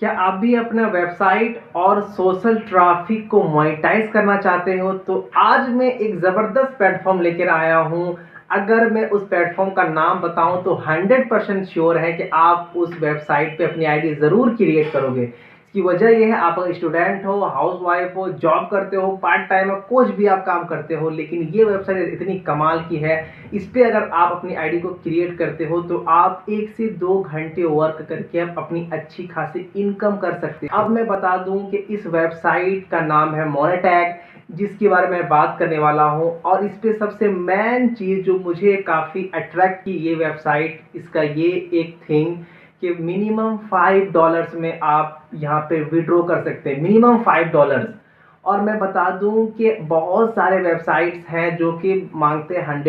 क्या आप भी अपना वेबसाइट और सोशल ट्रैफिक को मोनेटाइज करना चाहते हो? तो आज मैं एक ज़बरदस्त प्लेटफ़ॉर्म लेकर आया हूँ। अगर मैं उस प्लेटफ़ॉर्म का नाम बताऊँ तो 100% श्योर है कि आप उस वेबसाइट पे अपनी आईडी ज़रूर क्रिएट करोगे। इसकी वजह ये है, आप स्टूडेंट हो, हाउसवाइफ हो, जॉब करते हो, पार्ट टाइम हो, कुछ भी आप काम करते हो, लेकिन ये वेबसाइट इतनी कमाल की है। इस पे अगर आप अपनी आईडी को क्रिएट करते हो तो आप 1 से 2 घंटे वर्क करके आप अपनी अच्छी खासी इनकम कर सकते हो। अब मैं बता दूं कि इस वेबसाइट का नाम है मोनेटैग, जिसके बारे में बात करने वाला हूं। और इस पे सबसे मेन चीज़ जो मुझे काफ़ी अट्रैक्ट की ये वेबसाइट, इसका ये एक थिंग कि मिनिमम $5 में आप यहाँ पे विड्रॉ कर सकते हैं, मिनिमम $5। और मैं बता दूं कि बहुत सारे वेबसाइट्स हैं जो कि मांगते हैं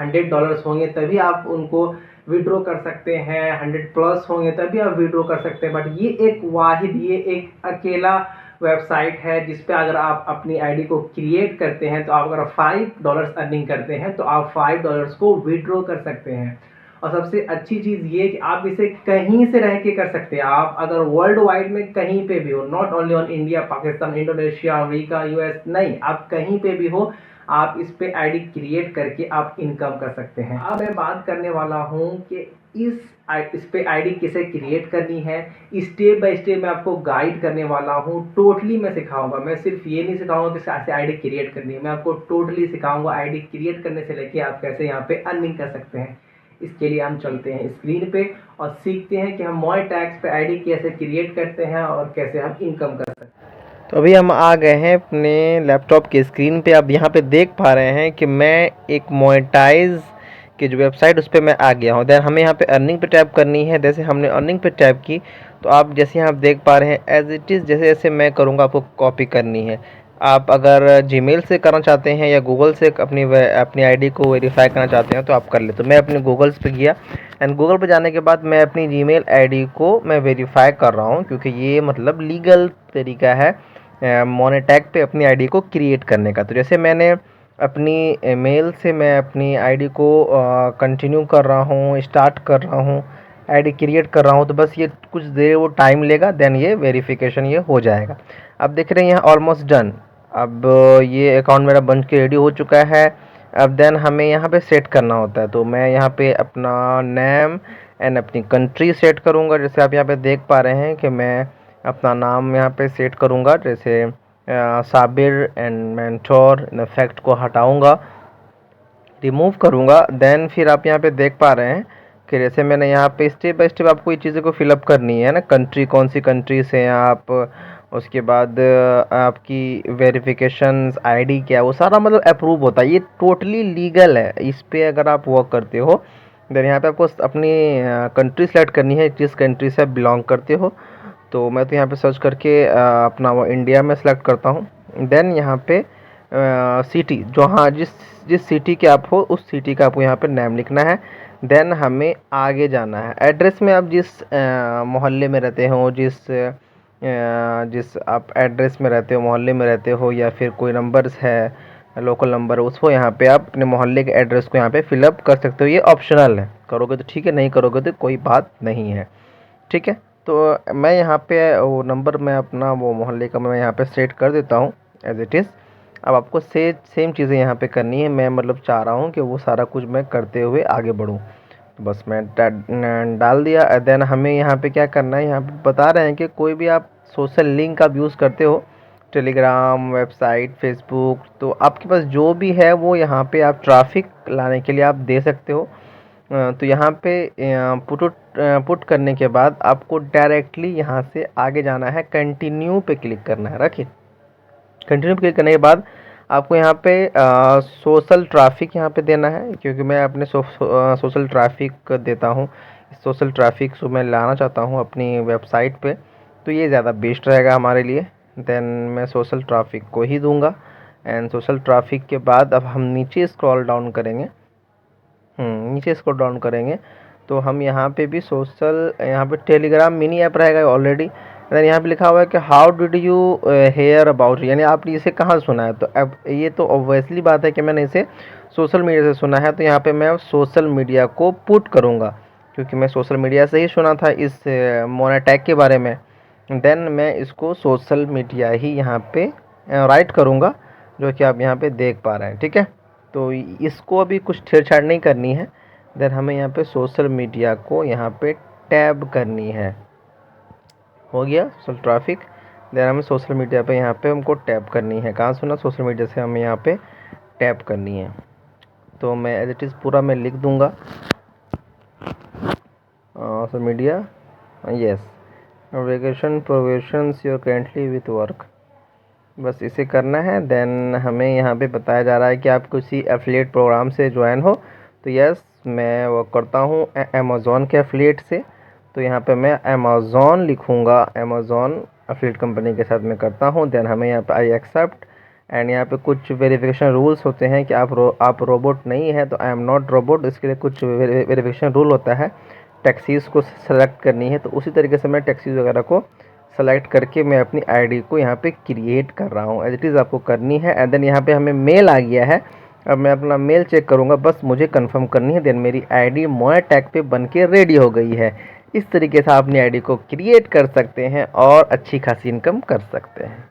100 होंगे तभी आप उनको विड्रॉ कर सकते हैं, 100+ होंगे तभी आप विड्रॉ कर सकते हैं। बट ये एक वाहिद, ये एक अकेला वेबसाइट है जिस पे अगर आप अपनी आईडी को क्रिएट करते हैं तो आप अगर $5 अर्निंग करते हैं तो आप $5 को विड्रॉ कर सकते हैं। और सबसे अच्छी चीज़ ये कि आप इसे कहीं से रह के कर सकते हैं। आप अगर वर्ल्ड वाइड में कहीं पे भी हो, not only on India, Pakistan, Indonesia, America, US, नहीं, आप कहीं पे भी हो, आप इस पे आईडी क्रिएट करके आप इनकम कर सकते हैं। अब मैं बात करने वाला हूँ कि इस पे आईडी कैसे क्रिएट करनी है। स्टेप बाय स्टेप मैं आपको गाइड करने वाला हूँ, टोटली मैं सिखाऊंगा। मैं सिर्फ ये नहीं सिखाऊंगा कि कैसे आईडी क्रिएट करनी है, मैं आपको टोटली सिखाऊंगा आईडी क्रिएट करने से लेके आप कैसे यहाँ पे अर्निंग कर सकते हैं। इसके लिए हम चलते हैं स्क्रीन पे और सीखते हैं कि हम मोनेटैग पे आईडी कैसे क्रिएट करते हैं और कैसे हम इनकम कर सकते हैं। तो अभी हम आ गए हैं अपने लैपटॉप के स्क्रीन पे। आप यहाँ पे देख पा रहे हैं कि मैं एक मोनेटाइज की जो वेबसाइट उस पर मैं आ गया हूँ। देन हमें यहाँ पे अर्निंग पे टैप करनी है। जैसे हमने अर्निंग पे टैप की तो आप जैसे यहाँ देख पा रहे हैं एज इट इज़ जैसे जैसे मैं करूँगा आपको कॉपी करनी है। आप अगर जीमेल से करना चाहते हैं या गूगल से अपनी आईडी को वेरीफाई करना चाहते हैं तो आप कर ले। तो मैं अपने गूगल्स पे गया एंड गूगल पे जाने के बाद मैं अपनी जीमेल आईडी को मैं वेरीफाई कर रहा हूँ, क्योंकि ये मतलब लीगल तरीका है मोनेटैग पे अपनी आईडी को क्रिएट करने का। तो जैसे मैंने अपनी मेल से मैं अपनी आईडी को कंटिन्यू कर रहा हूँ, स्टार्ट कर रहा हूँ, आईडी क्रिएट कर रहा हूँ, तो बस ये कुछ देर वो टाइम लेगा, देन ये वेरिफिकेशन ये हो जाएगा। अब देख रहे हैं यहाँ ऑलमोस्ट डन। अब ये अकाउंट मेरा बन के रेडी हो चुका है। अब देन हमें यहाँ पे सेट करना होता है, तो मैं यहाँ पे अपना नेम एंड अपनी कंट्री सेट करूँगा। जैसे आप यहाँ पे देख पा रहे हैं कि मैं अपना नाम यहाँ पे सेट करूँगा, जैसे Sabir and mentor. In fact को हटाऊँगा, रिमूव करूँगा। देन फिर आप यहाँ पे देख पा रहे हैं कि जैसे मैंने यहाँ पे स्टेप बाय स्टेप आपको ये चीज़ें को फिलअप करनी है ना, कंट्री कौन सी कंट्री से हैं आप, उसके बाद आपकी वेरिफिकेशंस आईडी क्या है, वो सारा मतलब अप्रूव होता है। ये टोटली लीगल है। इस पे अगर आप वर्क करते हो देन यहाँ पे आपको अपनी कंट्री सेलेक्ट करनी है, जिस कंट्री से आप बिलोंग करते हो। तो मैं तो यहाँ पे सर्च करके अपना वो इंडिया में सेलेक्ट करता हूँ। देन यहाँ पे सिटी, जो हाँ जिस जिस सिटी के आप हो उस सिटी का आपको यहाँ पे नाम लिखना है। देन हमें आगे जाना है। एड्रेस में आप जिस मोहल्ले में रहते हो, जिस आप एड्रेस में रहते हो, मोहल्ले में रहते हो, या फिर कोई नंबर्स है लोकल नंबर, उसको यहाँ पे आप अपने मोहल्ले के एड्रेस को यहाँ पे फिलअप कर सकते हो। ये ऑप्शनल है, करोगे तो ठीक है, नहीं करोगे तो कोई बात नहीं है। ठीक है, तो मैं यहाँ पे वो नंबर मैं अपना वो मोहल्ले का मैं यहाँ पे सेट कर देता हूँ एज इट इज़। अब आपको सेम चीज़ें यहाँ पे करनी है। मैं मतलब चाह रहा हूँ कि वो सारा कुछ मैं करते हुए आगे बढ़ूँ। तो बस मैं डाल दिया। देन हमें यहाँ पे क्या करना है, यहाँ पे बता रहे हैं कि कोई भी आप सोशल लिंक आप यूज़ करते हो, टेलीग्राम, वेबसाइट, फेसबुक, तो आपके पास जो भी है वो यहाँ पे आप ट्रैफिक लाने के लिए आप दे सकते हो। तो यहाँ पे पुट करने के बाद आपको डायरेक्टली यहाँ से आगे जाना है, कंटिन्यू पे क्लिक करना है। रखिए, कंटिन्यू पे क्लिक करने के बाद आपको यहाँ पे सोशल ट्रैफिक यहाँ पे देना है, क्योंकि मैं अपने सोशल ट्रैफिक देता हूँ। सोशल ट्रैफिक को मैं लाना चाहता हूँ अपनी वेबसाइट पे, तो ये ज़्यादा बेस्ट रहेगा हमारे लिए। देन मैं सोशल ट्रैफिक को ही दूंगा। एंड सोशल ट्रैफिक के बाद अब हम नीचे स्क्रॉल डाउन करेंगे। नीचे स्क्रॉल डाउन करेंगे तो हम यहाँ पे भी सोशल, यहाँ पे टेलीग्राम मिनी ऐप रहेगा ऑलरेडी। देन यहाँ पे लिखा हुआ है कि how did you hear about, यानी आपने इसे कहाँ सुना है। तो अब ये तो ऑब्वियसली बात है कि मैंने इसे सोशल मीडिया से सुना है। तो यहाँ पे मैं सोशल मीडिया को पुट करूँगा, क्योंकि मैं सोशल मीडिया से ही सुना था इस मोनेटैग के बारे में। देन मैं इसको सोशल मीडिया ही यहाँ पे राइट करूँगा, जो कि आप यहाँ पे देख पा रहे हैं। ठीक है, तो इसको अभी कुछ छेड़छाड़ नहीं करनी है। देन हमें यहाँ पे सोशल मीडिया को यहाँ पे टैब करनी है। हो गया सोशल ट्रैफिक। देन हमें सोशल मीडिया पे यहाँ पे हमको टैप करनी है। कहाँ सुना, सोशल मीडिया से हमें यहाँ पे टैप करनी है। तो मैं एज इट इज़ पूरा मैं लिख दूँगा social media, yes, vacation provisions your currently with work, बस इसे करना है। देन हमें यहाँ पे बताया जा रहा है कि आप किसी एफिलिएट प्रोग्राम से ज्वाइन हो। तो यस, मैं वर्क करता हूँ अमेज़ॉन के एफिलिएट से। तो यहाँ पे मैं अमेज़ॉन लिखूँगा, अमेज़ॉन एफिलिएट कंपनी के साथ मैं करता हूँ। देन हमें यहाँ पे आई एक्सेप्ट, एंड यहाँ पे कुछ वेरिफिकेशन रूल्स होते हैं कि आप रोबोट नहीं है, तो आई एम नॉट रोबोट, इसके लिए कुछ वेरिफिकेशन रूल होता है। टैक्सीज़ को सेलेक्ट करनी है, तो उसी तरीके से मैं टैक्सीज़ वगैरह को सेलेक्ट करके मैं अपनी आईडी को यहाँ पे क्रिएट कर रहा हूँ। एज इट इज़ आपको करनी है। एंड देन यहाँ पे हमें मेल आ गया है। अब मैं अपना मेल चेक करूँगा, बस मुझे कंफर्म करनी है। देन मेरी आईडी मोएटैग पे बन के रेडी हो गई है। इस तरीके से आप अपनी आईडी को क्रिएट कर सकते हैं और अच्छी खासी इनकम कर सकते हैं।